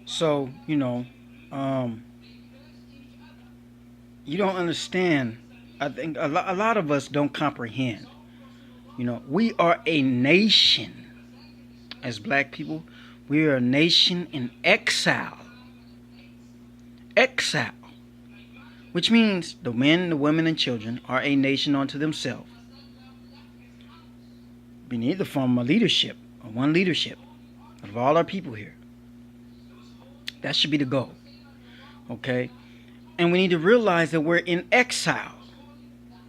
So, you don't understand. I think a lot of us don't comprehend. We are a nation as black people. We are a nation in exile. Exile. Which means the men, the women, and children are a nation unto themselves. We need to form a leadership, or one leadership of all our people here. That should be the goal. Okay? And we need to realize that we're in exile.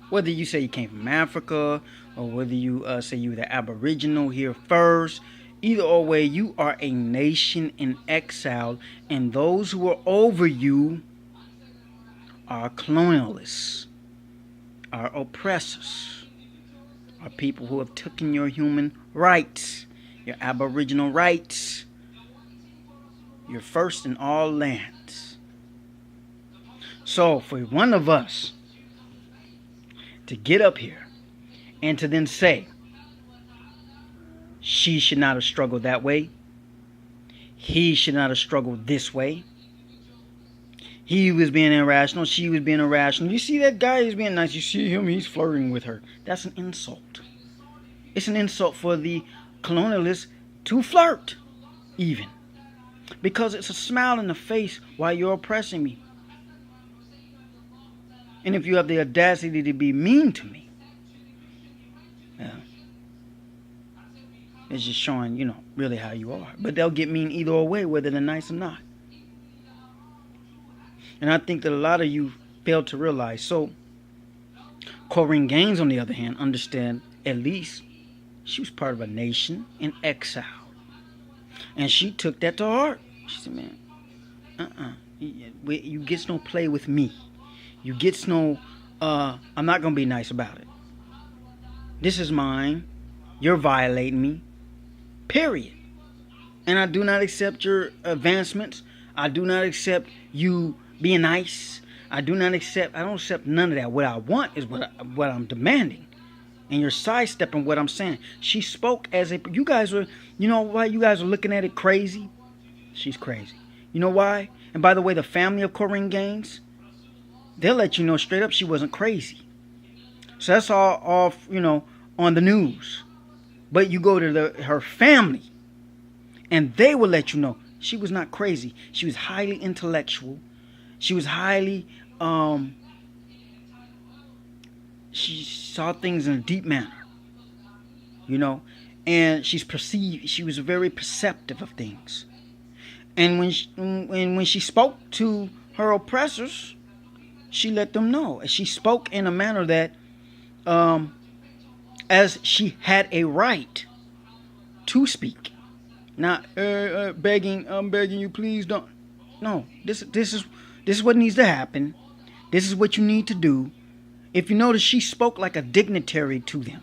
Whether you say you came from Africa, or whether you say you were the Aboriginal here first, either or way, you are a nation in exile, and those who are over you are colonialists, are oppressors, are people who have taken your human rights, your Aboriginal rights, your first in all lands. So for one of us to get up here and to then say she should not have struggled that way, he should not have struggled this way, he was being irrational, she was being irrational. You see that guy, he's being nice, you see him, he's flirting with her. That's an insult. It's an insult for the colonialists to flirt, even. Because it's a smile in the face while you're oppressing me. And if you have the audacity to be mean to me, yeah, it's just showing, really how you are. But they'll get mean either way, whether they're nice or not. And I think that a lot of you fail to realize. So, Korayyn Gaines, on the other hand, understand at least she was part of a nation in exile. And she took that to heart. She said, man, you gets no play with me. You gets no, I'm not going to be nice about it. This is mine. You're violating me. Period. And I do not accept your advancements. I do not accept you being nice. I don't accept none of that. What I want is what I'm demanding. And you're sidestepping what I'm saying. She spoke as a, you guys were, why you guys are looking at it crazy? She's crazy. You know why? And by the way, the family of Korayyn Gaines, they'll let you know straight up she wasn't crazy. So that's all off, on the news. But you go to her family, and they will let you know she was not crazy. She was highly intellectual. She was highly, she saw things in a deep manner, and she was very perceptive of things. And when she spoke to her oppressors, she let them know. She spoke in a manner that, as she had a right to speak. Not I'm begging you, please don't. No, this is what needs to happen. This is what you need to do. If you notice, she spoke like a dignitary to them.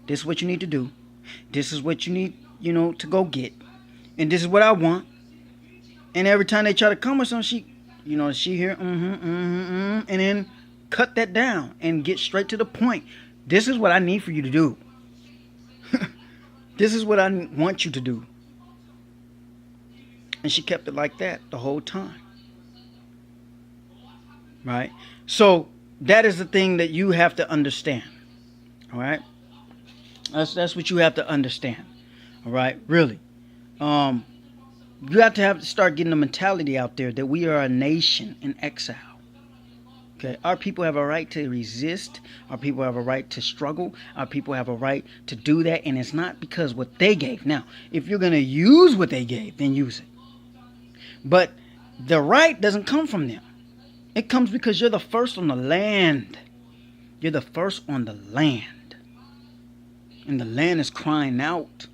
This is what you need to do. This is what you need, to go get. And this is what I want. And every time they try to come with something, she hear and then cut that down and get straight to the point. This is what I need for you to do. This is what I want you to do. And she kept it like that the whole time. Right? So that is the thing that you have to understand. All right? That's what you have to understand. All right? Really. You have to start getting the mentality out there that we are a nation in exile. Okay? Our people have a right to resist. Our people have a right to struggle. Our people have a right to do that. And it's not because what they gave. Now, if you're going to use what they gave, then use it. But the right doesn't come from them. It comes because you're the first on the land. You're the first on the land. And the land is crying out.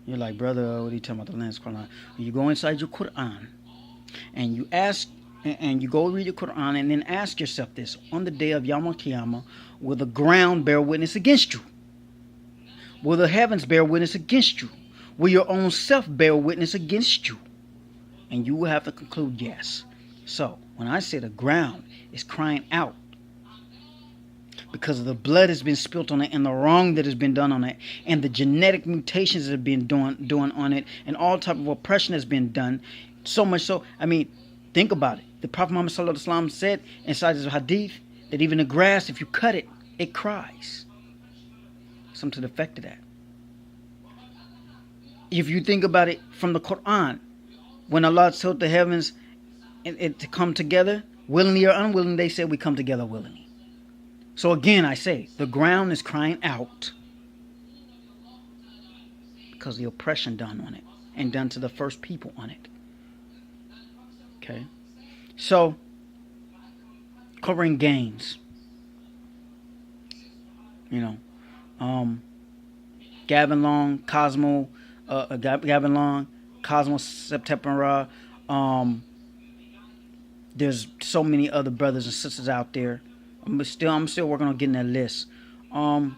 You're like, brother, what are you talking about? The land is crying out. You go inside your Quran and you ask, and you go read your Quran and then ask yourself this. On the day of Yawm al-Qiyamah, will the ground bear witness against you? Will the heavens bear witness against you? Will your own self bear witness against you? And you will have to conclude yes. So, when I say the ground is crying out, because of the blood has been spilt on it and the wrong that has been done on it and the genetic mutations that have been doing on it and all type of oppression has been done. So much so, I mean, think about it. The Prophet Muhammad Sallallahu Alaihi Wasallam said inside his hadith that even the grass, if you cut it, it cries. Something to the effect of that. If you think about it from the Quran, when Allah told the heavens to come together, willingly or unwillingly, they said we come together willingly. So again, I say, the ground is crying out because of the oppression done on it and done to the first people on it. Okay? So, Korayyn Gaines, Gavin Long, Cosmo September. There's so many other brothers and sisters out there. I'm still working on getting that list. And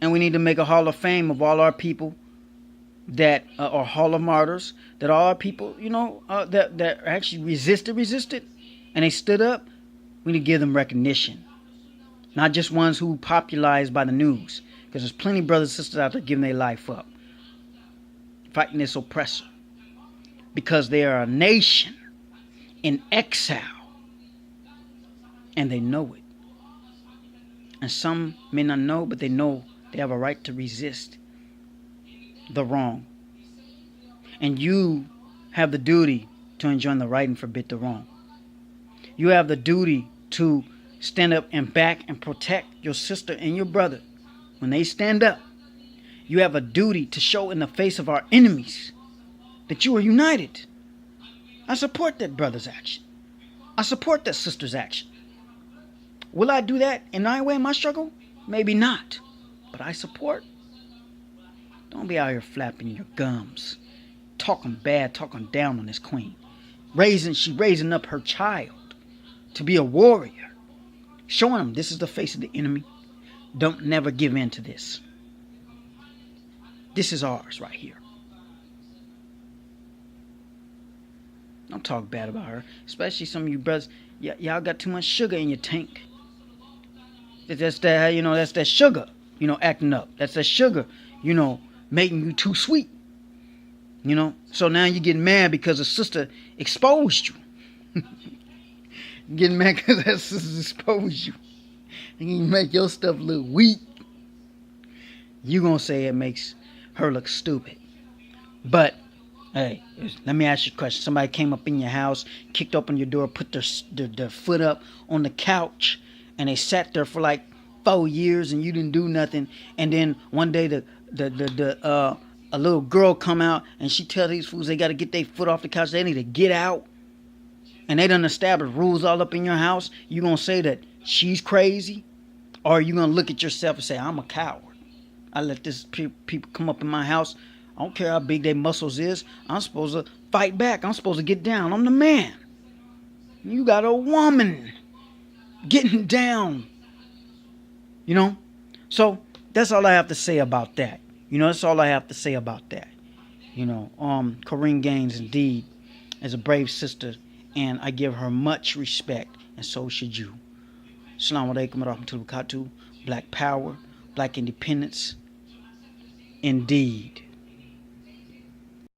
we need to make a hall of fame of all our people that are hall of martyrs. That all our people, that actually resisted, and they stood up. We need to give them recognition, not just ones who popularized by the news. Because there's plenty of brothers and sisters out there giving their life up, fighting this oppressor, because they are a nation in exile, and they know it. And some may not know, but they know they have a right to resist the wrong. And you have the duty to enjoin the right and forbid the wrong. You have the duty to stand up and back and protect your sister and your brother. When they stand up, you have a duty to show in the face of our enemies that you are united. I support that brother's action. I support that sister's action. Will I do that in my way in my struggle? Maybe not. But I support. Don't be out here flapping your gums, talking bad, talking down on this queen. She raising up her child to be a warrior, showing them this is the face of the enemy. Don't never give in to this. This is ours right here. Don't talk bad about her, especially some of you brothers. Y'all got too much sugar in your tank. That's that, that's that sugar, acting up. That's that sugar, making you too sweet. So now you're getting mad because a sister exposed you. You're getting mad because that sister exposed you. And you make your stuff look weak. You gonna say it makes her look stupid. But hey, let me ask you a question. Somebody came up in your house, kicked open your door, put their foot up on the couch, and they sat there for like 4 years, and you didn't do nothing. And then one day a little girl come out, and she tell these fools they got to get their foot off the couch. They need to get out. And they done established rules all up in your house. You gonna say that she's crazy? Or are you going to look at yourself and say, I'm a coward. I let this people come up in my house. I don't care how big their muscles is. I'm supposed to fight back. I'm supposed to get down. I'm the man. You got a woman getting down. So that's all I have to say about that. That's all I have to say about that. Korayyn Gaines indeed is a brave sister, and I give her much respect, and so should you. Assalamu alaikum wa rahmatullahi wa barakatuh. Black power, black independence. Indeed.